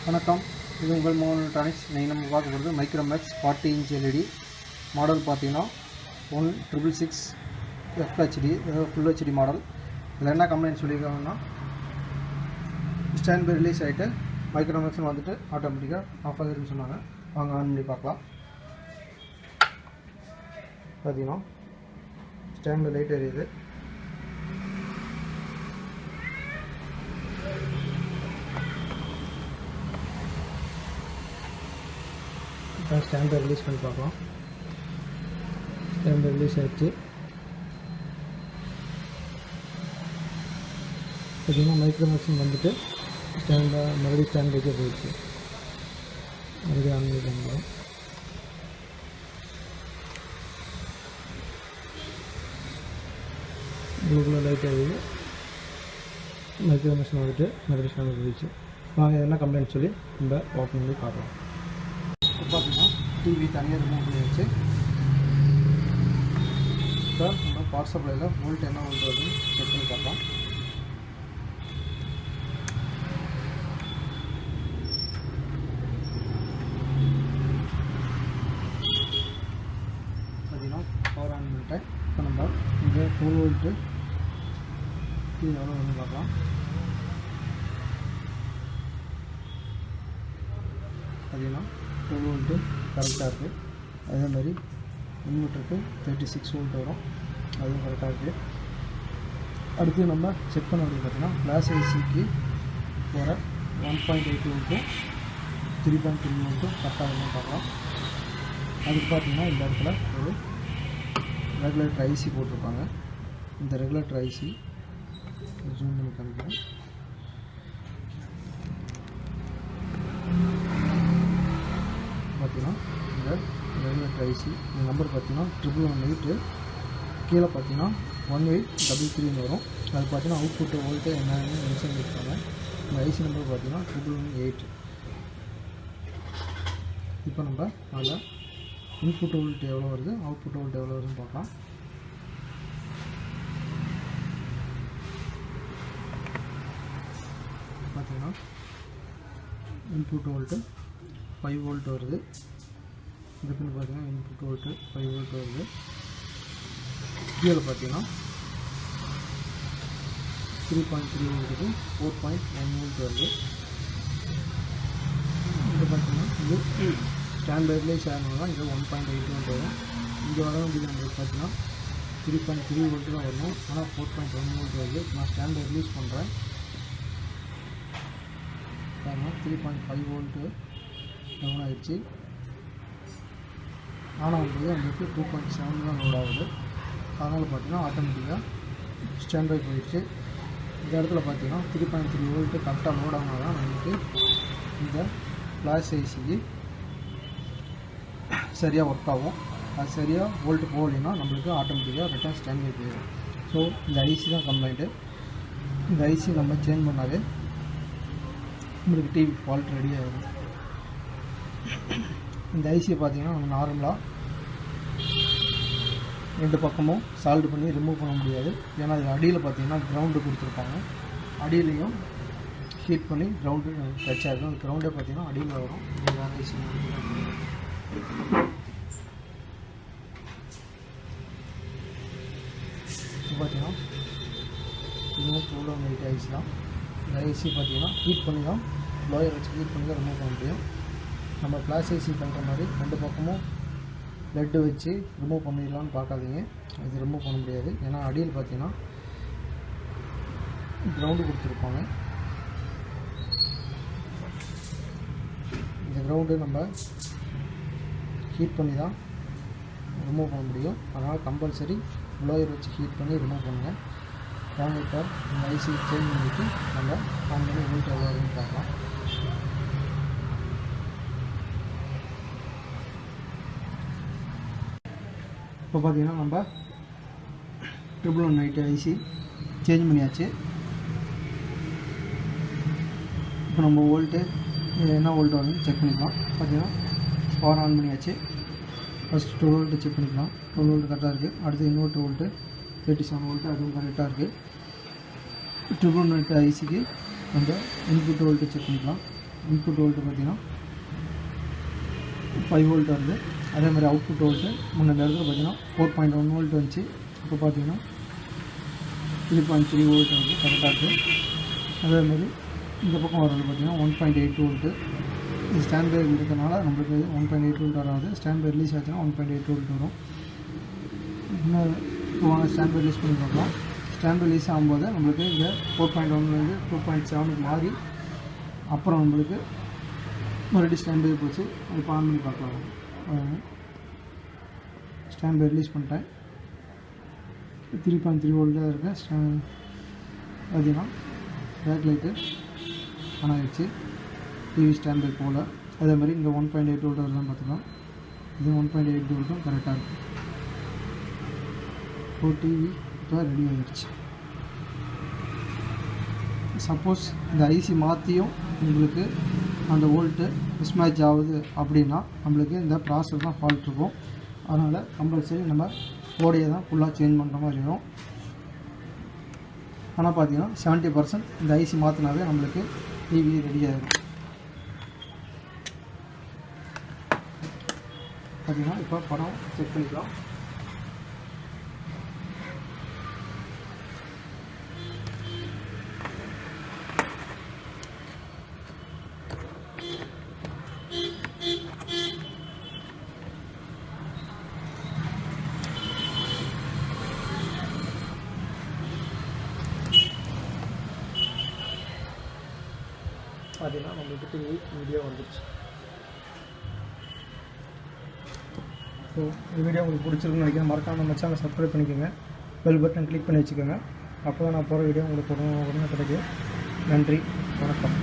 வணக்கம், இது உங்கள் மோகன் எலக்ட்ரானிக்ஸ். நீங்கள் நம்ம பார்க்க போகிறது மைக்ரோமேக்ஸ் 40 இன்ச் எல்இடி மாடல். பார்த்தீங்கன்னா 1666 FHD, அதாவது ஃபுல் ஹெச்டி மாடல். இதில் என்ன கம்ப்ளைண்ட் சொல்லியிருக்காங்கன்னா, ஸ்டாண்ட் பை ரிலீஸ் ஆகிட்டு மைக்ரோமேக்ஸ்னு வந்துட்டு ஆட்டோமேட்டிக்காக ஆஃப் ஆகிருக்குன்னு சொன்னாங்க. வாங்க ஆன் பண்ணி பார்க்கலாம். பார்த்தீங்கன்னா ஸ்டாண்ட் பை லைட் எரியுது. இப்போ ஸ்டாண்டை ரிலீஸ் பண்ணி பார்க்கலாம். ஸ்டாண்டை ரிலீஸ் ஆகிடுச்சு. பார்த்தீங்கன்னா மைக்ரோமேக்ஸின் வந்துட்டு ஸ்டாண்டை மறுபடியும் ஸ்டாண்ட் வைக்க போயிடுச்சு. மறுபடியும் ஆன் பண்ணி பண்ணுறோம். ப்ளூ லைட் ஆகுது. மைக்ரோமேக்ஸின் வந்துட்டு மறுபடியும் ஸ்டாண்ட் போயிடுச்சு. வாங்க என்ன கம்ப்ளைண்ட் சொல்லி நம்ம ஓப்பன் பண்ணி பார்க்கலாம். இப்போ பார்த்தீங்கன்னா டிவி தனியாக ரிமூவ் பண்ணியாச்சு. இப்போ நம்ம பவர் சப்ளையில் வோல்ட் என்ன வோல்ட் வருதுன்னு செக் பண்ணி பார்க்கலாம். பார்த்தீங்கன்னா பவர் ஆன் பண்ணிட்டேன். இப்போ நம்ம இங்கே 12 வோல்ட்டு டிவி எவ்வளோ வருதுன்னு பார்க்கலாம். பார்த்தீங்கன்னா 12 வோல்ட்டு கரெக்டாக இருக்குது. அதே மாதிரி இன்வெர்ட்டருக்கு 36 வோல்ட் வரும், அதுவும் கரெக்டாக இருக்குது. அடுத்து நம்ம செக் பண்ண அப்படின்னு பார்த்தீங்கன்னா கிளாஸ் ஐசிக்கு போகிற 1.8 வோல்ட்டும் 3.3 வோல்ட்டும் கரெக்டாக இருந்தால் பார்க்கலாம். அதுக்கு பார்த்தீங்கன்னா இந்த இடத்துல ஒரு ரெகுலேட்டர் ஐசி போட்டிருப்பாங்க. இந்த ரெகுலேட்டர் ஐசி ஜூம் பண்ணி காமிக்கிறேன். பார்த்தீங்கன்னா இந்த ரெகுலேட்டர் ஐசி இந்த நம்பர் பார்த்தீங்கன்னா 111 கீழே பார்த்தீங்கன்னா 1833 வரும். அது பார்த்தீங்கன்னா அவுட்புட் வோல்ட்டு என்னென்னு மென்ஷன் பண்ணியிருக்காங்க. இந்த ஐசி நம்பர் பார்த்தீங்கன்னா 118. இப்போ நம்ம அதில் இன்புட் வோல்ட் எவ்வளோ வருது, அவுட்புட் வோல்ட் எவ்வளோ வருதுன்னு பார்க்கலாம். பார்த்தீங்கன்னா இன்புட் வோல்ட்டு 5 வோல்ட் வருது. இதுக்குன்னு பார்த்தீங்கன்னா இன்புட் வோல்ட்டு 5 வோல்ட் வருது. கீழே பார்த்தீங்கன்னா 3.3 வோல்ட்டுக்கு 4.1 வோல்ட் வருது. இது பார்த்தீங்கன்னா இது ஸ்டாண்ட் பை ரிலீஸ் ஆகணும்னா இது 1.8 வோல்ட் வரும். இங்கே வர வேண்டியது நம்மளுக்கு பார்த்தீங்கன்னா 3.3 வோல்ட்டு தான் வரணும். ஆனால் 4.1 வோல்ட் வருது. நான் ஸ்டாண்ட் பை ரிலீஸ் பண்ணுறேன். 3.5 வோல்ட்டு டவுன் ஆகிடுச்சு. ஆனால் வந்து நம்மளுக்கு 2.7 தான் லோட் ஆகுது. அதனால் பார்த்தீங்கன்னா ஆட்டோமேட்டிக்காக ஸ்டாண்ட் பை போயிடுச்சு. இந்த இடத்துல பார்த்தீங்கன்னா 3.3 வோல்ட்டு கரெக்டாக லோட் ஆனால் தான் நம்மளுக்கு இந்த ஃப்ளாஷ் ஐசிக்கு சரியாக ஒர்க் ஆகும். அது சரியாக வோல்ட்டு போகலைன்னா நம்மளுக்கு ஆட்டோமேட்டிக்காக ரிட்டர்ன் ஸ்டாண்ட் பை போயிடும். ஸோ இந்த ஐசி தான் கம்ப்ளைண்ட்டு. இந்த ஐசி நம்ம சேஞ்ச் பண்ணாவே நம்மளுக்கு டிவி ஃபால்ட் ரெடி ஆகிடும். இந்த ஐசியை பார்த்தீங்கன்னா நம்ம நார்மலாக 2 பக்கமும் சால்வ் பண்ணி ரிமூவ் பண்ண முடியாது. ஏன்னா அது அடியில் பார்த்தீங்கன்னா கிரவுண்டு கொடுத்துருப்பாங்க. அடியிலையும் ஹீட் பண்ணி கிரவுண்டு டச் ஆகிடும். அந்த கிரவுண்டே பார்த்தீங்கன்னா அடியில் வரும். வேறு ஐசி இப்போ பார்த்தீங்கன்னா இதுவும் 12 ஐசி தான். இந்த ஐசி பார்த்தீங்கன்னா ஹீட் பண்ணி தான் லோயர் வச்சு ஹீட் பண்ணி தான் ரிமூவ் பண்ண முடியும். நம்ம ஃப்ளாஷ் ஐசி பண்ணுற மாதிரி 2 பக்கமும் லெட்டு வச்சு ரிமூவ் பண்ணிடலான்னு பார்க்காதீங்க. இது ரிமூவ் பண்ண முடியாது. ஏன்னா அடியில் பார்த்தீங்கன்னா கிரவுண்டு கொடுத்துருப்பாங்க. இந்த கிரவுண்டு நம்ம ஹீட் பண்ணி தான் ரிமூவ் பண்ண முடியும். அதனால் கம்பல்சரி லோயர் வச்சு ஹீட் பண்ணி ரிமூவ் பண்ணுங்கள். வாங்க இப்போ இந்த ஐசி சேஞ்ச் பண்ணிவிட்டு நம்ம ஆன் பண்ணி வோல்ட் எவ்வளோ வருதுன்னு பார்க்கலாம். இப்போ பார்த்தீங்கன்னா நம்ம 111 ஐசி சேஞ்ச் பண்ணியாச்சு. இப்போ நம்ம வோல்ட்டு என்ன வோல்ட் வருதுன்னு செக் பண்ணிக்கலாம். பார்த்தீங்கன்னா பவர் ஆன் பண்ணியாச்சு. ஃபஸ்ட்டு 12 வோல்ட்டு செக் பண்ணிக்கலாம். 12 வோல்ட்டு கரெக்டாக இருக்குது. அடுத்து இன்வெர்ட்டர் வோல்ட்டு 37 வோல்ட்டு, அதுவும் கரெக்டாக இருக்குது. 111 ஐசிக்கு நம்ம இன்புட் வோல்ட்டு செக் பண்ணிக்கலாம். இன்புட் வோல்ட்டு பார்த்தீங்கன்னா 5 வோல்ட் வருது. அதே மாதிரி அவுட்புட் வோல்ட்டு முன்ன இடத்துல பார்த்தீங்கன்னா 4.1 வோல்ட் வந்துச்சு. இப்போ பார்த்தீங்கன்னா 3.3 வோல்ட் வருது, கரெக்டாக இருக்குது. அதேமாதிரி இந்த பக்கம் வர்றது பார்த்தீங்கன்னா 1.8 வோல்ட்டு. இது ஸ்டாண்ட் பை இருக்கிறதுனால நம்மளுக்கு 1.8 வோல்ட் வராது. ஸ்டாண்ட் பை ரிலீஸ் ஆச்சுன்னா 1.8 வோல்ட் வரும். இன்னும் இப்போ வாங்க ஸ்டாண்ட் பை ரிலீஸ் பண்ணி பார்க்கலாம். ஸ்டாண்ட் பை ரிலீஸ் ஆகும்போது நம்மளுக்கு இந்த 4.1 2.7 மாறி அப்புறம் நம்மளுக்கு மறுபடியும் ஸ்டாண்ட் பை போச்சு. இப்போ ஆன் பண்ணி பார்க்கலாம். ஸ்டாண்ட் பை ரிலீஸ் பண்ணிட்டேன். 3.3 வோல்ட் தான் இருக்குது. பார்த்தீங்கன்னா பேக் லைட்டு ஆன் ஆகிடுச்சு. டிவி ஸ்டாண்ட் பை போல். அதே மாதிரி இங்கே 1.8 வோல்ட் வருதுன்னு பார்த்துக்கலாம். இது 1.8 வோல்ட்டும் கரெக்டாக இருக்குது. இப்போ டிவி இப்போ ரெடி ஆகிடுச்சு. சப்போஸ் இந்த ஐசி மாற்றியும் உங்களுக்கு அந்த வோல்ட்டு மிஸ்மேட்ச் ஆகுது அப்படின்னா நம்மளுக்கு இந்த ப்ராசஸ் தான் ஃபால்ட் இருக்கும். அதனால் கம்பல்சரி நம்ம போர்டையை தான் ஃபுல்லாக சேஞ்ச் பண்ணுற மாதிரி வரும். ஆனால் பார்த்தீங்கன்னா 70% இந்த ஐசி மாற்றினாவே நம்மளுக்கு டிவி ரெடி ஆகிடும். பார்த்தீங்கன்னா இப்போ படம் செக் பண்ணிக்கலாம். பார்த்தீங்கன்னா நம்மளுக்கு டிவி வீடியோ வந்துடுச்சு. ஸோ இந்த வீடியோ உங்களுக்கு பிடிச்சிருக்குன்னு நினைக்கிறேன். மறக்காமல் நம்ம சேனலை சப்ஸ்கிரைப் பண்ணிக்கோங்க. பெல் பட்டன் கிளிக் பண்ணி வச்சுக்கோங்க. அப்போ தான் நான் போகிற வீடியோ உங்களுக்கு உடனே கிடைக்கும். நன்றி, வணக்கம்.